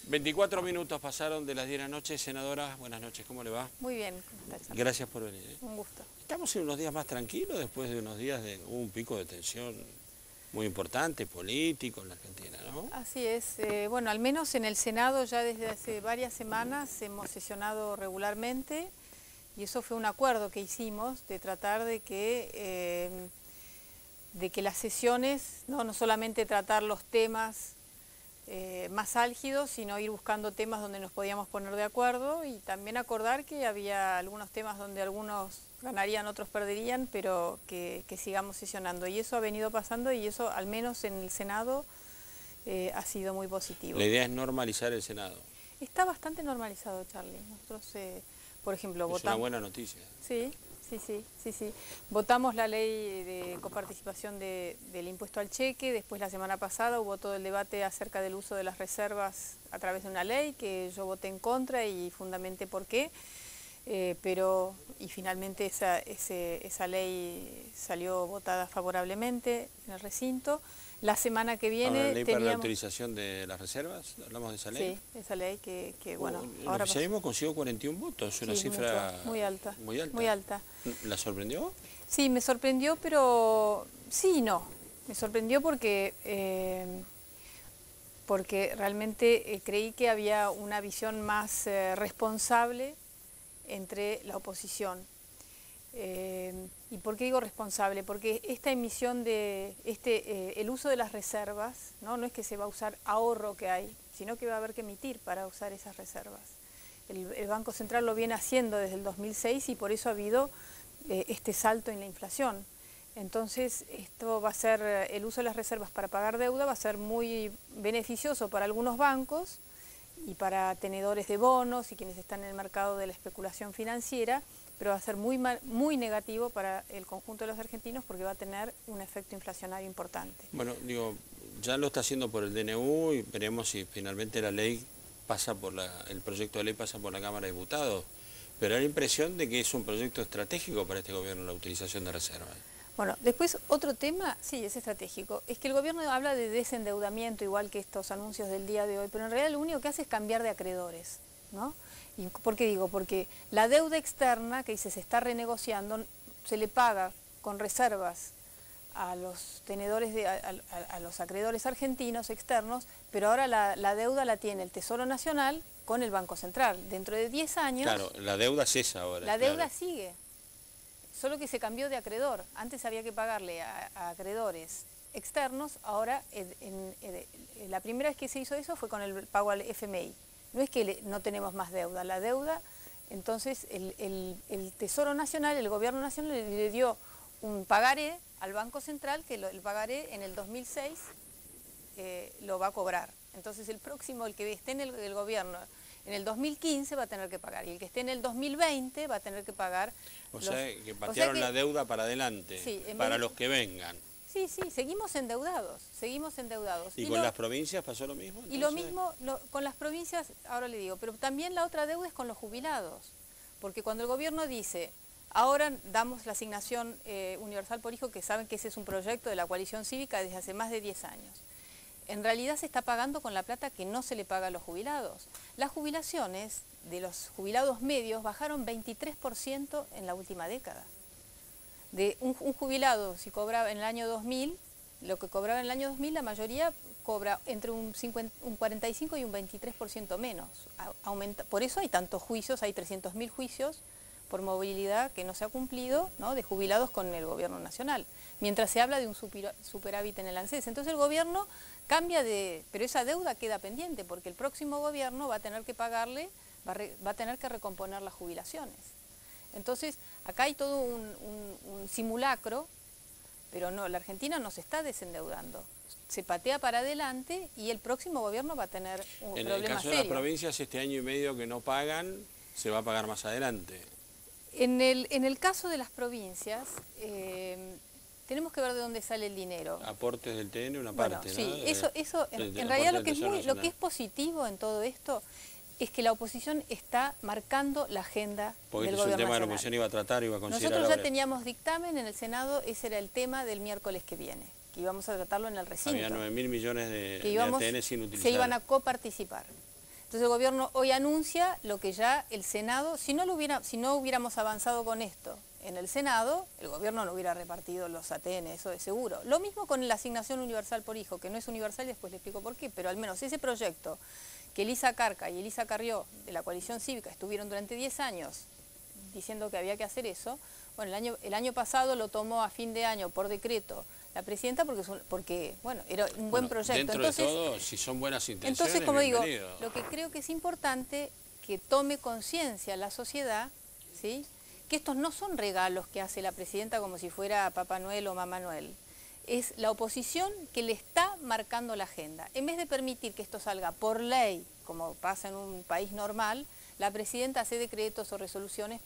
24 minutos pasaron de las 10 de la noche. Senadora, buenas noches, ¿cómo le va? Muy bien, ¿cómo está, Charlie? Gracias por venir. Un gusto. Estamos en unos días más tranquilos después de unos días de un pico de tensión muy importante, político en la Argentina, ¿no? Así es. Bueno, al menos en el Senado ya desde hace varias semanas hemos sesionado regularmente y eso fue un acuerdo que hicimos de tratar de que las sesiones, no solamente tratar los temas más álgidos, sino ir buscando temas donde nos podíamos poner de acuerdo y también acordar que había algunos temas donde algunos ganarían, otros perderían, pero que sigamos sesionando. Y eso ha venido pasando y eso, al menos en el Senado, ha sido muy positivo. La idea es normalizar el Senado. Está bastante normalizado, Charlie. Nosotros, por ejemplo, votamos... Es una buena noticia. Sí. Votamos la ley de coparticipación del impuesto al cheque, después la semana pasada hubo todo el debate acerca del uso de las reservas a través de una ley que yo voté en contra y fundamenté por qué, y finalmente esa ley salió votada favorablemente en el recinto. La semana que viene ¿La ley para la utilización de las reservas? ¿Hablamos de esa ley? Sí, esa ley que bueno... El oficialismo consiguió 41 votos, una cifra muy alta. Muy alta. Muy alta. ¿La sorprendió? Sí, me sorprendió, pero sí y no. Me sorprendió porque realmente creí que había una visión más responsable entre la oposición. ¿Y por qué digo responsable? Porque esta emisión el uso de las reservas, no es que se va a usar ahorro que hay, sino que va a haber que emitir para usar esas reservas. El Banco Central lo viene haciendo desde el 2006 y por eso ha habido este salto en la inflación. Entonces, esto va a ser, el uso de las reservas para pagar deuda va a ser muy beneficioso para algunos bancos y para tenedores de bonos y quienes están en el mercado de la especulación financiera, pero va a ser muy negativo para el conjunto de los argentinos porque va a tener un efecto inflacionario importante. Bueno, digo, ya lo está haciendo por el DNU y veremos si finalmente la ley pasa el proyecto de ley pasa por la Cámara de Diputados, pero hay la impresión de que es un proyecto estratégico para este gobierno la utilización de reservas. Bueno, después otro tema, sí, es estratégico, es que el gobierno habla de desendeudamiento igual que estos anuncios del día de hoy, pero en realidad lo único que hace es cambiar de acreedores, ¿no? ¿Y por qué digo? Porque la deuda externa que se está renegociando se le paga con reservas a los tenedores, a los acreedores argentinos externos, pero ahora la deuda la tiene el Tesoro Nacional con el Banco Central. Dentro de 10 años... Claro, la deuda cesa ahora. La deuda sigue, solo que se cambió de acreedor. Antes había que pagarle a acreedores externos, ahora la primera vez que se hizo eso fue con el pago al FMI. No es que no tenemos más deuda, la deuda, entonces el Tesoro Nacional, el Gobierno Nacional le dio un pagaré al Banco Central, que el pagaré en el 2006 lo va a cobrar. Entonces el que esté en el gobierno en el 2015 va a tener que pagar, y el que esté en el 2020 va a tener que pagar... O sea, que patearon la deuda para adelante, sí, para los que vengan. Sí, seguimos endeudados. ¿Y con las provincias pasó lo mismo? Entonces? Y lo mismo con las provincias, ahora le digo, pero también la otra deuda es con los jubilados, porque cuando el gobierno dice, ahora damos la asignación universal por hijo, que saben que ese es un proyecto de la coalición cívica desde hace más de 10 años, en realidad se está pagando con la plata que no se le paga a los jubilados. Las jubilaciones de los jubilados medios bajaron 23% en la última década. De un jubilado, si cobraba en el año 2000, lo que cobraba en el año 2000, la mayoría cobra entre un 45 y un 23% menos. Por eso hay tantos juicios, hay 300.000 juicios por movilidad que no se ha cumplido, ¿no?, de jubilados con el gobierno nacional, mientras se habla de un superávit en el ANSES. Entonces el gobierno cambia pero esa deuda queda pendiente, porque el próximo gobierno va a tener que pagarle, va a tener que recomponer las jubilaciones. Entonces, acá hay todo un simulacro, pero no, la Argentina no se está desendeudando. Se patea para adelante y el próximo gobierno va a tener un problema serio. En el caso de las provincias, este año y medio que no pagan, se va a pagar más adelante. En el caso de las provincias, tenemos que ver de dónde sale el dinero. Aportes del TN, una parte, sí, ¿no? Eso en realidad lo que es positivo en todo esto es que la oposición está marcando la agenda porque del gobierno nacional. Porque es un tema que la oposición iba a tratar, iba a considerar. Nosotros ya teníamos dictamen en el Senado, ese era el tema del miércoles que viene, que íbamos a tratarlo en el recinto. Había 9.000 millones de ATN sin utilizar. Se iban a coparticipar. Entonces el gobierno hoy anuncia lo que ya el Senado, si no hubiéramos avanzado con esto en el Senado, el gobierno no hubiera repartido los ATN, eso es seguro. Lo mismo con la asignación universal por hijo, que no es universal y después le explico por qué, pero al menos ese proyecto que Elisa Carca y Elisa Carrió de la coalición cívica estuvieron durante 10 años diciendo que había que hacer eso, bueno, el año pasado lo tomó a fin de año por decreto la presidenta porque bueno, era un buen proyecto. Dentro entonces, de todo, si son buenas intenciones, entonces, como digo, bienvenido. lo que creo que es importante que tome conciencia la sociedad, ¿sí?, que estos no son regalos que hace la presidenta como si fuera Papá Noel o Mamá Noel. Es la oposición que le está marcando la agenda. En vez de permitir que esto salga por ley, como pasa en un país normal, la presidenta hace decretos o resoluciones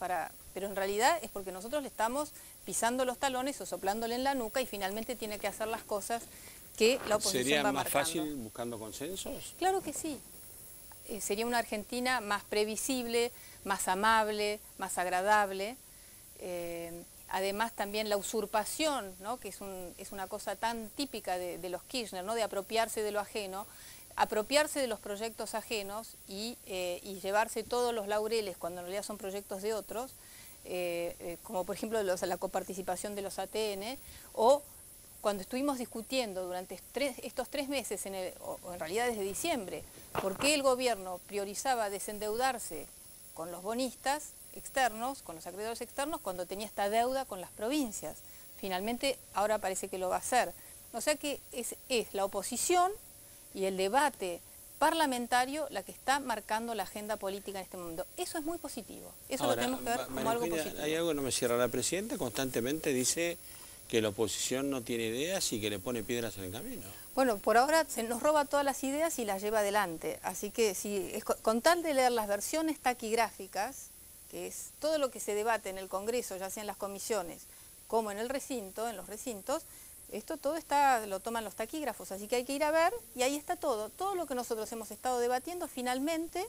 pero en realidad es porque nosotros le estamos pisando los talones o soplándole en la nuca y finalmente tiene que hacer las cosas que la oposición ¿Sería va más marcando. fácil buscando consensos? Claro que sí. Sería una Argentina más previsible, más amable, más agradable. Además también la usurpación, ¿no?, que es una cosa tan típica de los Kirchner, ¿no?, de apropiarse de lo ajeno, apropiarse de los proyectos ajenos y llevarse todos los laureles cuando en realidad son proyectos de otros, como por ejemplo la coparticipación de los ATN, o cuando estuvimos discutiendo durante estos 3 meses, o en realidad desde diciembre, por qué el gobierno priorizaba desendeudarse con los bonistas externos, con los acreedores externos, cuando tenía esta deuda con las provincias. Finalmente ahora parece que lo va a hacer. O sea que es la oposición y el debate parlamentario la que está marcando la agenda política en este momento. Eso es muy positivo, eso Ahora, lo tenemos que ver como algo positivo. Hay algo que no me cierra. La presidenta constantemente dice que la oposición no tiene ideas y que le pone piedras en el camino. Bueno, por ahora se nos roba todas las ideas y las lleva adelante, así que con tal de leer las versiones taquigráficas, que es todo lo que se debate en el Congreso, ya sea en las comisiones como en el recinto, en los recintos, esto todo lo toman los taquígrafos, así que hay que ir a ver y ahí está todo lo que nosotros hemos estado debatiendo finalmente,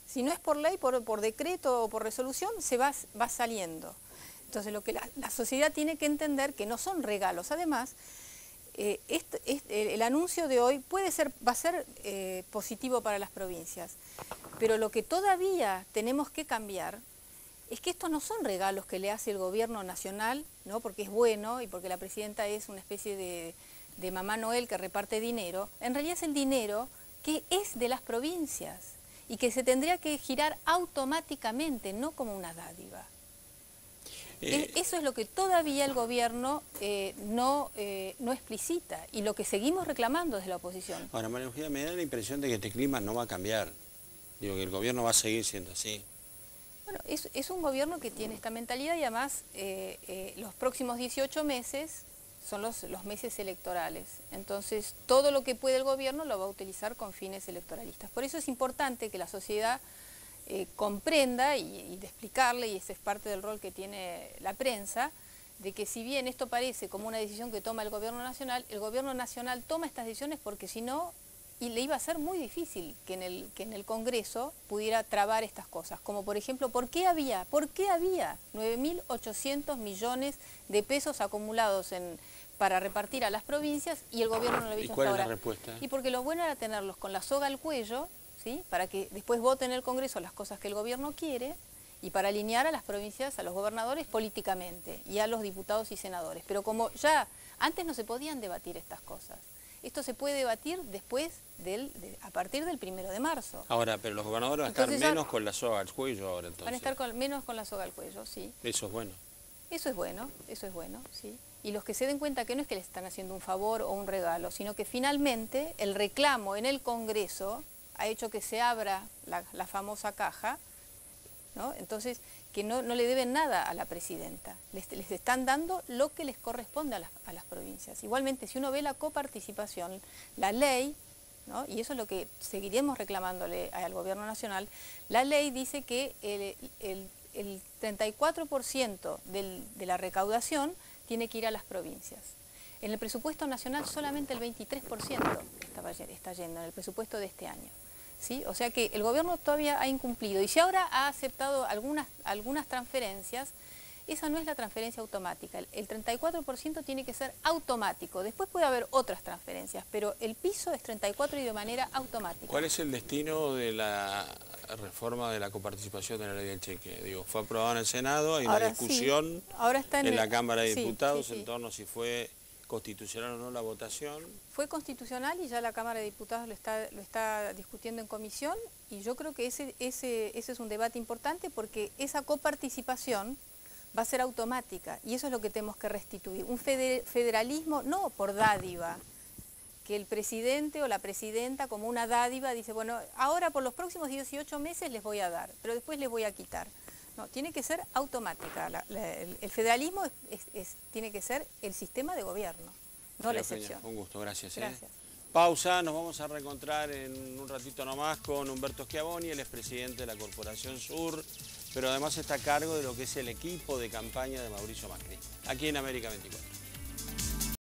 si no es por ley, por decreto o por resolución, se va saliendo. Entonces lo que la sociedad tiene que entender que no son regalos. Además, el anuncio de hoy va a ser positivo para las provincias, pero lo que todavía tenemos que cambiar es que estos no son regalos que le hace el gobierno nacional, ¿no?, porque es bueno y porque la presidenta es una especie de Mamá Noel que reparte dinero. En realidad es el dinero que es de las provincias y que se tendría que girar automáticamente, no como una dádiva. Eso es lo que todavía el gobierno no explicita y lo que seguimos reclamando desde la oposición. Ahora, María Eugenia, me da la impresión de que este clima no va a cambiar. Digo, que el gobierno va a seguir siendo así. Bueno, es un gobierno que tiene esta mentalidad y además los próximos 18 meses son los meses electorales. Entonces, todo lo que puede el gobierno lo va a utilizar con fines electoralistas. Por eso es importante que la sociedad comprenda y de explicarle, y ese es parte del rol que tiene la prensa, de que si bien esto parece como una decisión que toma el gobierno nacional toma estas decisiones porque si no, y le iba a ser muy difícil que en el Congreso pudiera trabar estas cosas, como por ejemplo, ¿por qué había 9.800 millones de pesos acumulados para repartir a las provincias y el gobierno no lo había hecho hasta ahora? ¿Y cuál es la respuesta? Y porque lo bueno era tenerlos con la soga al cuello, ¿sí?, para que después vote en el Congreso las cosas que el gobierno quiere y para alinear a las provincias, a los gobernadores políticamente y a los diputados y senadores. Pero como ya antes no se podían debatir estas cosas, esto se puede debatir después a partir del 1 de marzo. Ahora, pero los gobernadores van a estar menos con la soga al cuello ahora entonces. Van a estar menos con la soga al cuello, sí. Eso es bueno. Eso es bueno, sí. Y los que se den cuenta que no es que les están haciendo un favor o un regalo, sino que finalmente el reclamo en el Congreso ha hecho que se abra la famosa caja, ¿no? Entonces, que no le deben nada a la presidenta, les están dando lo que les corresponde a las provincias. Igualmente, si uno ve la coparticipación, la ley, ¿no?, y eso es lo que seguiremos reclamándole al gobierno nacional, la ley dice que el 34% de la recaudación tiene que ir a las provincias. En el presupuesto nacional solamente el 23% está yendo en el presupuesto de este año. ¿Sí? O sea que el gobierno todavía ha incumplido y si ahora ha aceptado algunas transferencias esa no es la transferencia automática. El 34% tiene que ser automático. Después puede haber otras transferencias, pero el piso es 34 y de manera automática. ¿Cuál es el destino de la reforma de la coparticipación de la ley del cheque? Digo, fue aprobado en el Senado, hay una discusión ahora está en la Cámara de Diputados sí. en torno a si fue constitucional o no la votación. Fue constitucional y ya la Cámara de Diputados lo está discutiendo en comisión, y yo creo que ese es un debate importante, porque esa coparticipación va a ser automática y eso es lo que tenemos que restituir. Un federalismo no por dádiva, que el presidente o la presidenta como una dádiva dice, bueno, ahora por los próximos 18 meses les voy a dar, pero después les voy a quitar. No, tiene que ser automática. El federalismo tiene que ser el sistema de gobierno, no la excepción. Un gusto, gracias. Gracias. Pausa, nos vamos a reencontrar en un ratito nomás con Humberto Schiavoni, el expresidente de la Corporación Sur, pero además está a cargo de lo que es el equipo de campaña de Mauricio Macri, aquí en América 24.